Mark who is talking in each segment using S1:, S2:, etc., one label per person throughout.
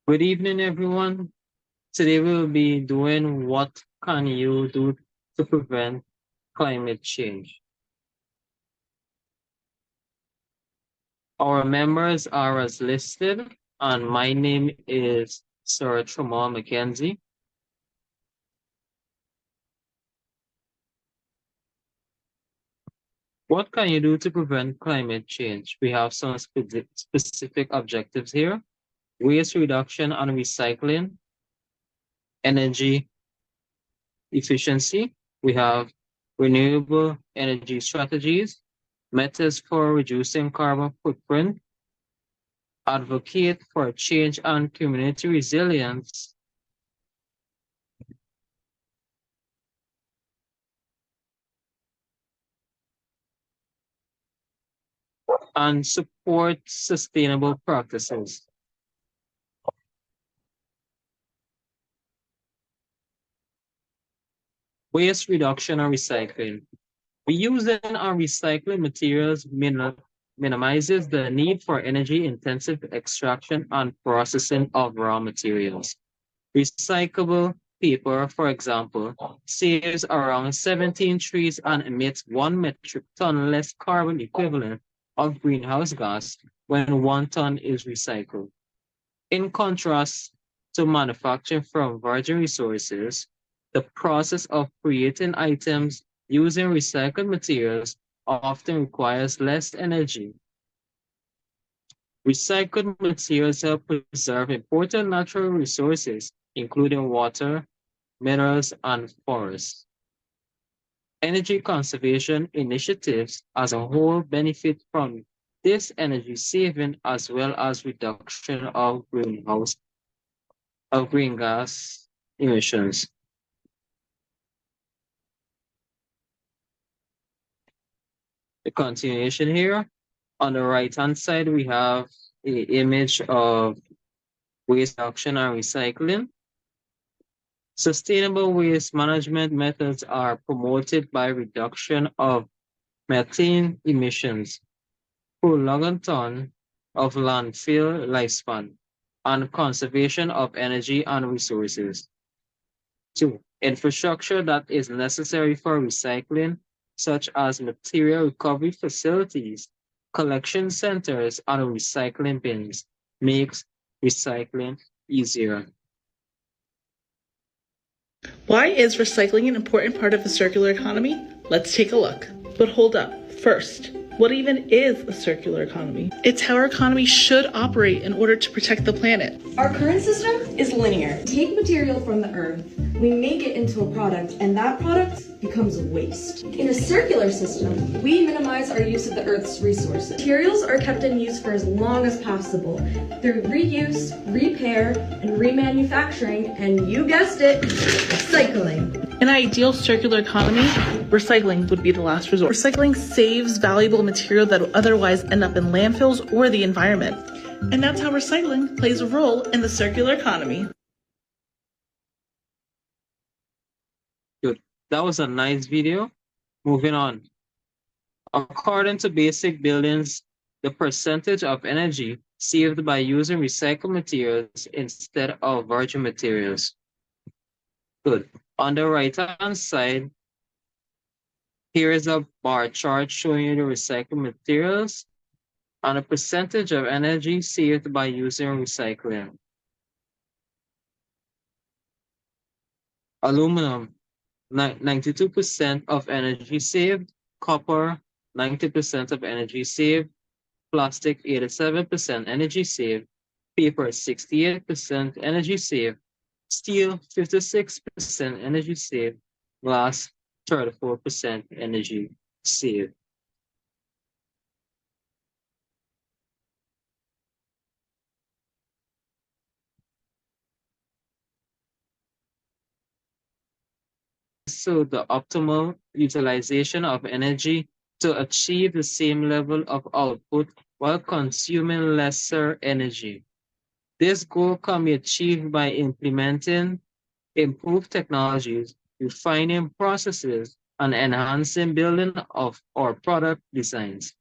S1: Good evening, everyone. Today we'll be doing what can you do to prevent climate change. Our members are as listed, and my name is Sir Tremor McKenzie. What can you do to prevent climate change? We have some specific objectives here: waste reduction and recycling, energy efficiency. We have renewable energy strategies, methods for reducing carbon footprint, advocate for change and community resilience, and support sustainable practices. Waste reduction and recycling. Reusing and recycling materials minimizes the need for energy-intensive extraction and processing of raw materials. Recyclable paper, for example, saves around 17 trees and emits 1 metric ton less carbon equivalent of greenhouse gas when 1 ton is recycled. In contrast to manufacturing from virgin resources, the process of creating items using recycled materials often requires less energy. Recycled materials help preserve important natural resources, including water, minerals, and forests. Energy conservation initiatives as a whole benefit from this energy saving as well as reduction of green gas emissions. The continuation here. On the right-hand side, we have an image of waste reduction and recycling. Sustainable waste management methods are promoted by reduction of methane emissions per logging ton of landfill lifespan and conservation of energy and resources. 2. Infrastructure that is necessary for recycling, such as material recovery facilities, collection centers, and recycling bins, makes recycling easier.
S2: Why is recycling an important part of the circular economy? Let's take a look. But hold up. First, what even is a circular economy? It's how our economy should operate in order to protect the planet.
S3: Our current system is linear. Take material from the earth, we make it into a product, and that product becomes waste. In a circular system, we minimize our use of the earth's resources. Materials are kept in use for as long as possible through reuse, repair, and remanufacturing, and you guessed it, recycling.
S2: In an ideal circular economy, recycling would be the last resort. Recycling saves valuable material that would otherwise end up in landfills or the environment. And that's how recycling plays a role in the circular economy.
S1: Good. That was a nice video. Moving on. According to Basic Buildings, the percentage of energy saved by using recycled materials instead of virgin materials. Good. On the right-hand side, here is a bar chart showing you the recycled materials and a percentage of energy saved by using recycling. Aluminum, 92% of energy saved. Copper, 90% of energy saved. Plastic, 87% energy saved. Paper, 68% energy saved. Steel, 56% energy saved. Glass, 34% energy saved. So the optimal utilization of energy to achieve the same level of output while consuming lesser energy. This goal can be achieved by implementing improved technologies, refining processes, and enhancing building of our product designs.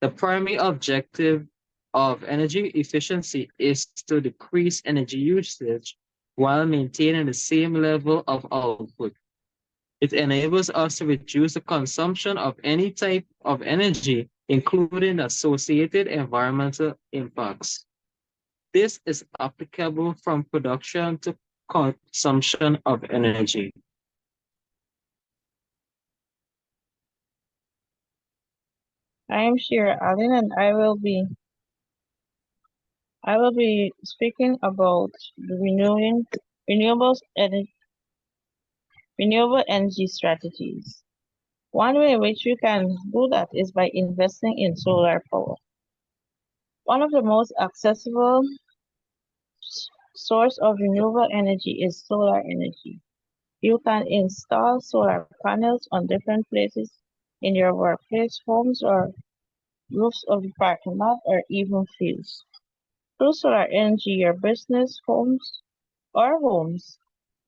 S1: The primary objective of energy efficiency is to decrease energy usage while maintaining the same level of output. It enables us to reduce the consumption of any type of energy, including associated environmental impacts. This is applicable from production to consumption of energy.
S4: I am Shira Allen, and I will be speaking about the renewable energy strategies. One way in which you can do that is by investing in solar power. One of the most accessible source of renewable energy is solar energy. You can install solar panels on different places in your workplace, homes, or roofs of the parking lot, or even fields. Through solar energy, your business, homes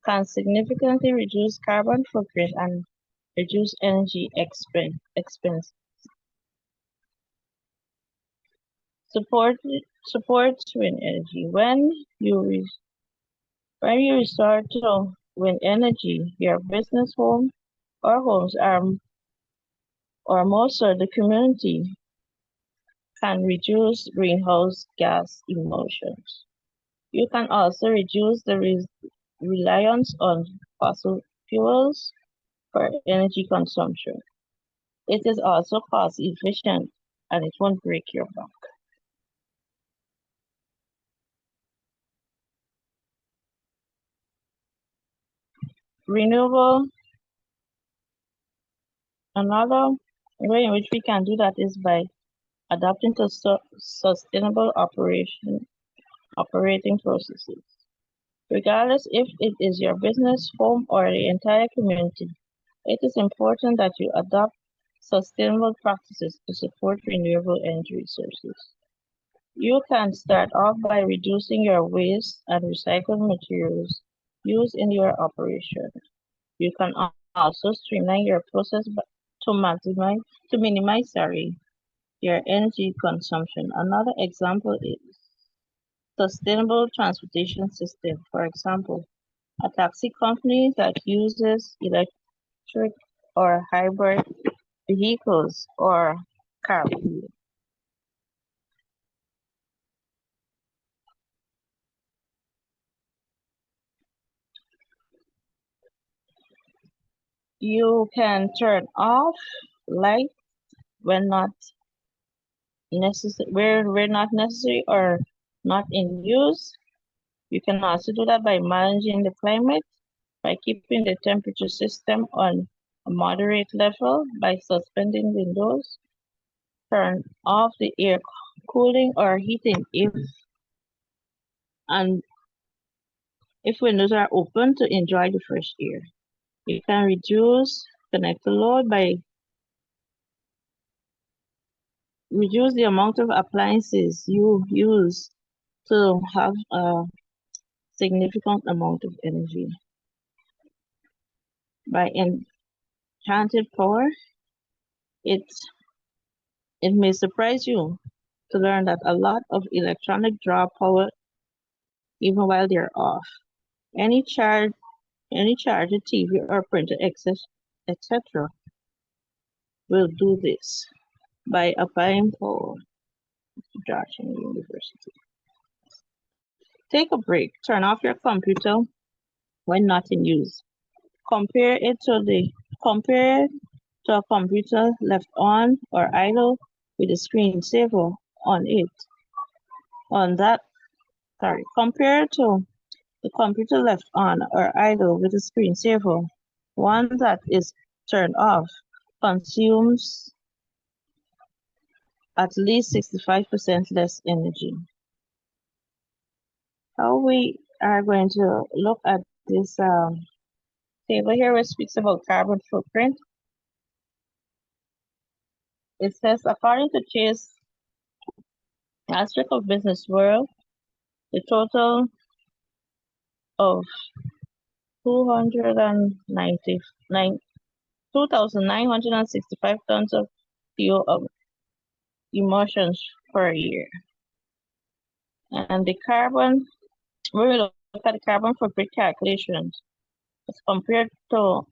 S4: can significantly reduce carbon footprint and reduce energy expense. Support wind energy. When you resort to wind energy, your business, home, or homes are or most of the community can reduce greenhouse gas emissions. You can also reduce the reliance on fossil fuels for energy consumption. It is also cost efficient and it won't break your bank. Renewable, another way in which we can do that is by adapting to sustainable operating processes. Regardless if it is your business, home, or the entire community, it is important that you adopt sustainable practices to support renewable energy resources. You can start off by reducing your waste and recycled materials used in your operation. You can also streamline your process to minimize your energy consumption. Another example is sustainable transportation system. For example, a taxi company that uses electric or hybrid vehicles or carpool. You can turn off lights when not necessary or not in use. You can also do that by managing the climate, by keeping the temperature system on a moderate level, by suspending windows, turn off the air cooling or heating if windows are open to enjoy the fresh air. You can reduce connector load by reduce the amount of appliances you use to have a significant amount of energy. By enchanted power, it may surprise you to learn that a lot of electronic draw power even while they're off. Any charged TV or printer, etc. will do this by applying power to Georgetown University. Take a break. Turn off your computer when not in use. Compare it to a computer left on or idle with a screensaver on it. Compare to the computer left on or idle with a screensaver. One that is turned off consumes at least 65% less energy. How we are going to look at this table here, which speaks about carbon footprint. It says, according to Chase Aspect of Business World, the total of 2,965 tons of CO emissions per year. And the carbon, when we look at the carbon footprint calculations, as compared to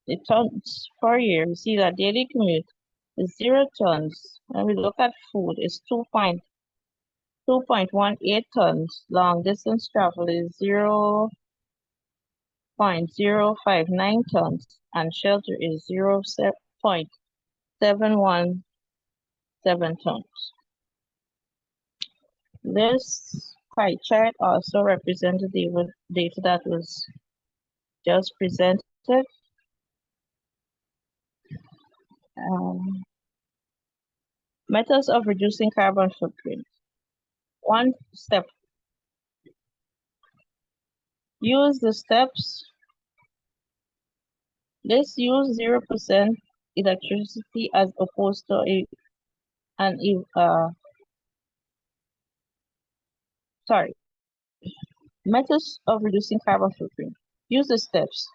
S4: the tons per year, we see that daily commute is 0 tons. When we look at food, it's 2.18 tons. Long distance travel is 0.059 tons, and shelter is 0.717 tons. This pie chart also represents the data that was just presented. Methods of reducing carbon footprint. One step. Use the steps. Let's use 0% electricity as opposed to methods of reducing carbon footprint. Use the steps.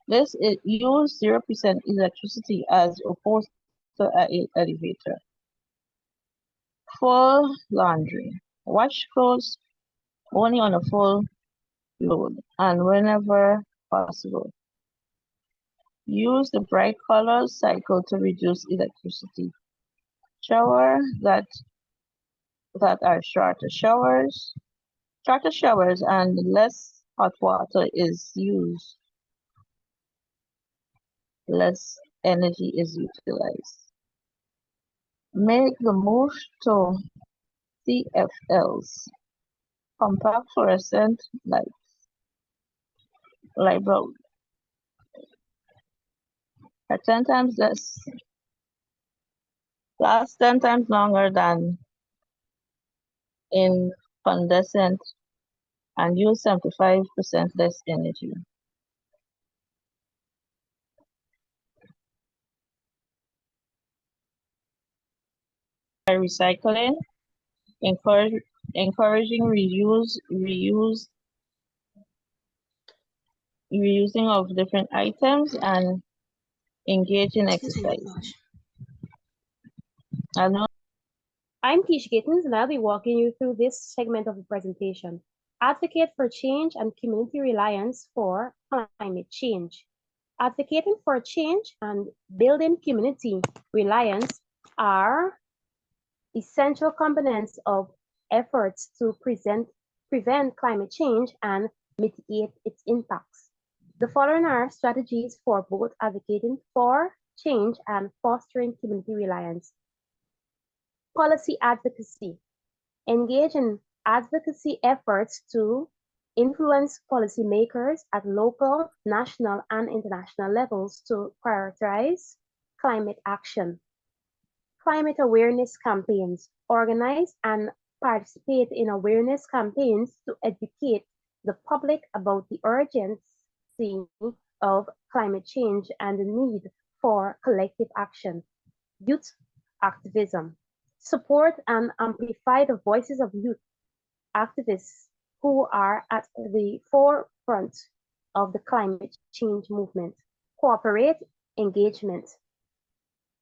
S4: Let's use 0% electricity as opposed to an elevator. Full laundry. Wash clothes only on a full load and whenever possible. Use the bright color cycle to reduce electricity. Shower that are shorter showers and less hot water is used, less energy is utilized. Make the move to CFLs, compact fluorescent light bulb, are 10 times less, last 10 times longer than incandescent, and use 75% less energy. By recycling, encouraging reusing of different items, and engage in exercise.
S5: I'm Keisha Gittins, and I'll be walking you through this segment of the presentation. Advocate for change and community reliance for climate change. Advocating for change and building community reliance are essential components of efforts to prevent climate change and mitigate its impacts. The following are strategies for both advocating for change and fostering community reliance. Policy advocacy. Engage in advocacy efforts to influence policymakers at local, national, and international levels to prioritize climate action. Climate awareness campaigns. Organize and participate in awareness campaigns to educate the public about the urgency of climate change and the need for collective action. Youth activism. Support and amplify the voices of youth activists who are at the forefront of the climate change movement. Corporate engagement.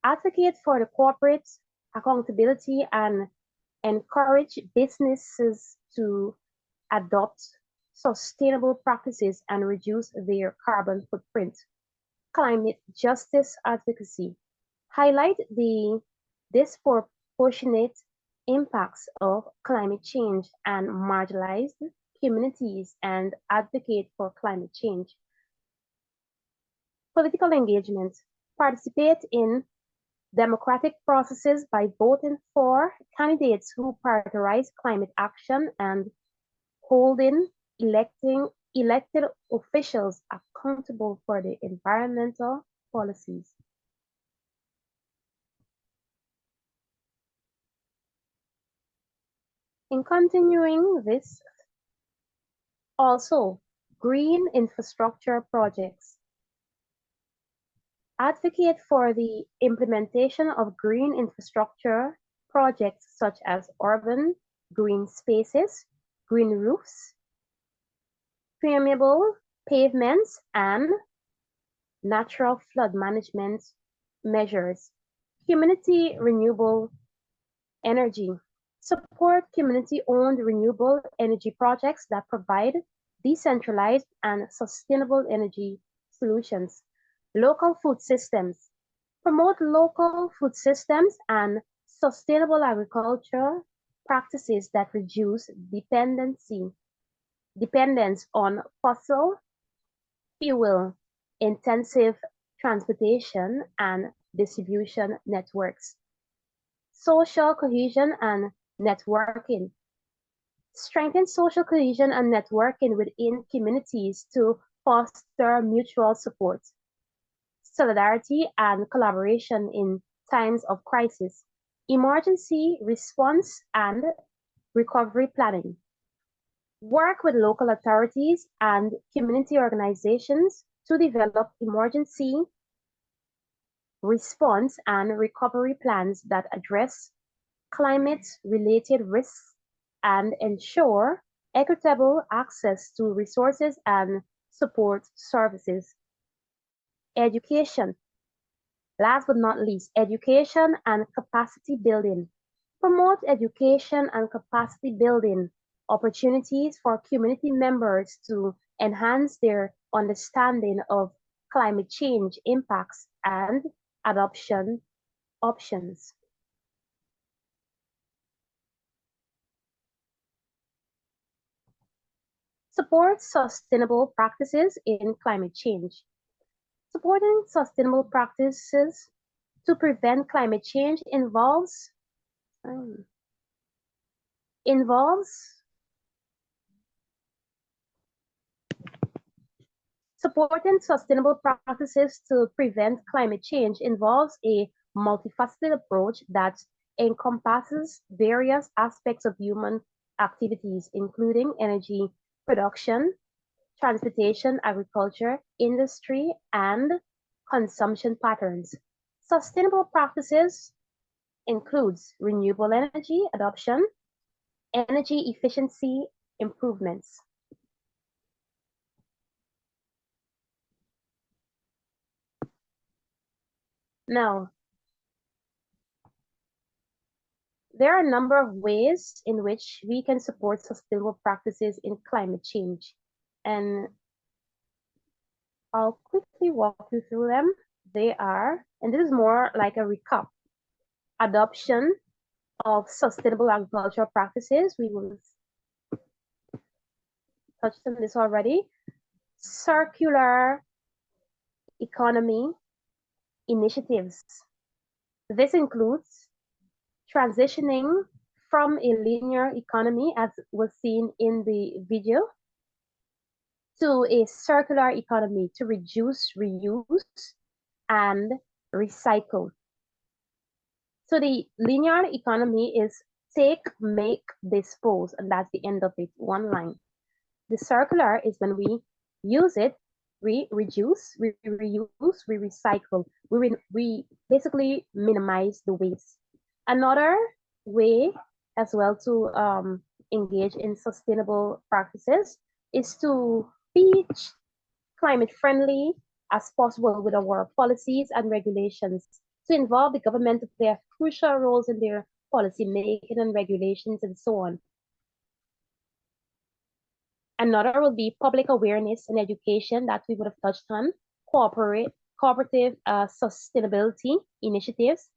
S5: Advocate for the corporate accountability and encourage businesses to adopt sustainable practices and reduce their carbon footprint. Climate justice advocacy. Highlight the disproportionate impacts of climate change and marginalized communities and advocate for climate change. Political engagement. Participate in democratic processes by voting for candidates who prioritize climate action and holding elected officials accountable for the environmental policies. In continuing this, also green infrastructure projects. Advocate for the implementation of green infrastructure projects such as urban green spaces, green roofs, permeable pavements, and natural flood management measures. Community renewable energy. Support community-owned renewable energy projects that provide decentralized and sustainable energy solutions. Local food systems. Promote local food systems and sustainable agricultural practices that reduce dependence on fossil fuel intensive transportation and distribution networks. Social cohesion and networking. Strengthen social cohesion and networking within communities to foster mutual support, solidarity, and collaboration in times of crisis, emergency response, and recovery planning. Work with local authorities and community organizations to develop emergency response and recovery plans that address climate-related risks and ensure equitable access to resources and support services. Education. Last but not least, education and capacity building. Promote education and capacity building opportunities for community members to enhance their understanding of climate change impacts and adoption options. Support sustainable practices in climate change. Supporting sustainable practices to prevent climate change involves supporting sustainable practices to prevent climate change involves a multifaceted approach that encompasses various aspects of human activities, including energy production, transportation, agriculture, industry, and consumption patterns. Sustainable practices includes renewable energy adoption, energy efficiency improvements. Now, there are a number of ways in which we can support sustainable practices in climate change, and I'll quickly walk you through them. They are, and this is more like a recap, adoption of sustainable agricultural practices. We will touch on this already. Circular economy initiatives. This includes transitioning from a linear economy, as was seen in the video, to a circular economy to reduce, reuse, and recycle. So the linear economy is take, make, dispose, and that's the end of it, one line. The circular is when we use it, we reduce, we reuse, we recycle. We basically minimize the waste. Another way as well to engage in sustainable practices is to be climate friendly as possible with our policies and regulations, to involve the government to play crucial roles in their policy making and regulations and so on. Another will be public awareness and education that we would have touched on, cooperative sustainability initiatives,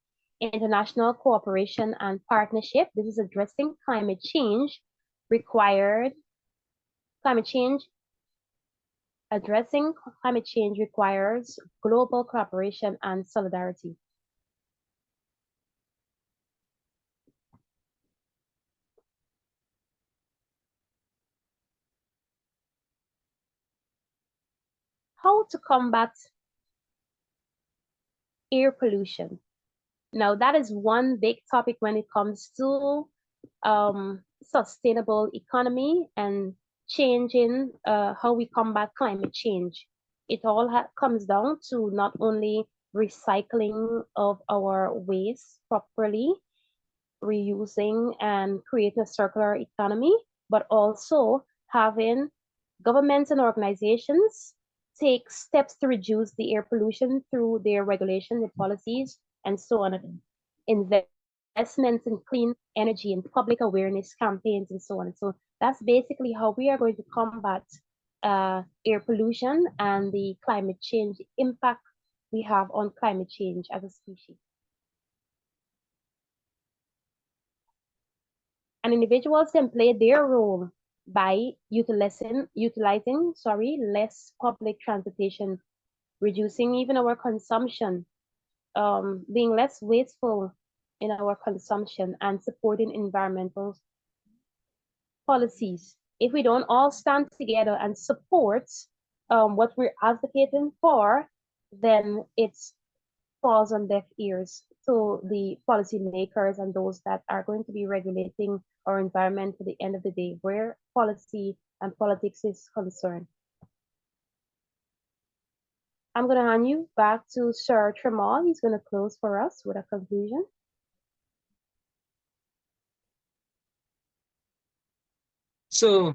S5: international cooperation and partnership. This is addressing climate change Addressing climate change requires global cooperation and solidarity. How to combat air pollution. Now, that is one big topic when it comes to sustainable economy and changing how we combat climate change. It all comes down to not only recycling of our waste properly, reusing and creating a circular economy, but also having governments and organizations take steps to reduce the air pollution through their regulations and policies and so on. Invest investments in clean energy and public awareness campaigns and so on. So that's basically how we are going to combat air pollution and the climate change impact we have on climate change as a species. And individuals can play their role by utilizing less public transportation, reducing even our consumption, being less wasteful in our consumption, and supporting environmental policies. If we don't all stand together and support what we're advocating for, then it falls on deaf ears to the policymakers and those that are going to be regulating our environment at the end of the day, where policy and politics is concerned. I'm going to hand you back to Sir Tremal. He's going to close for us with a conclusion.
S1: So,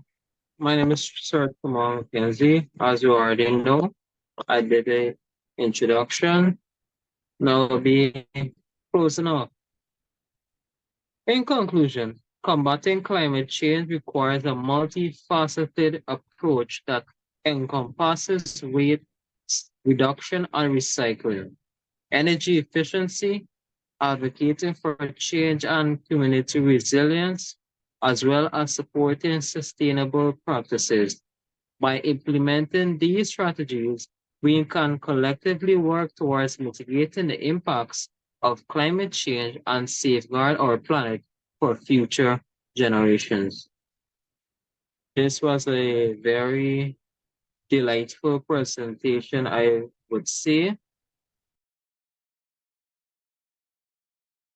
S1: my name is Sir Kamal Mackenzie. As you already know, I did an introduction. Now I'll be closing up. In conclusion, combating climate change requires a multifaceted approach that encompasses waste reduction and recycling, energy efficiency, advocating for change and community resilience, as well as supporting sustainable practices. By implementing these strategies, we can collectively work towards mitigating the impacts of climate change and safeguard our planet for future generations. This was a very delightful presentation, I would say.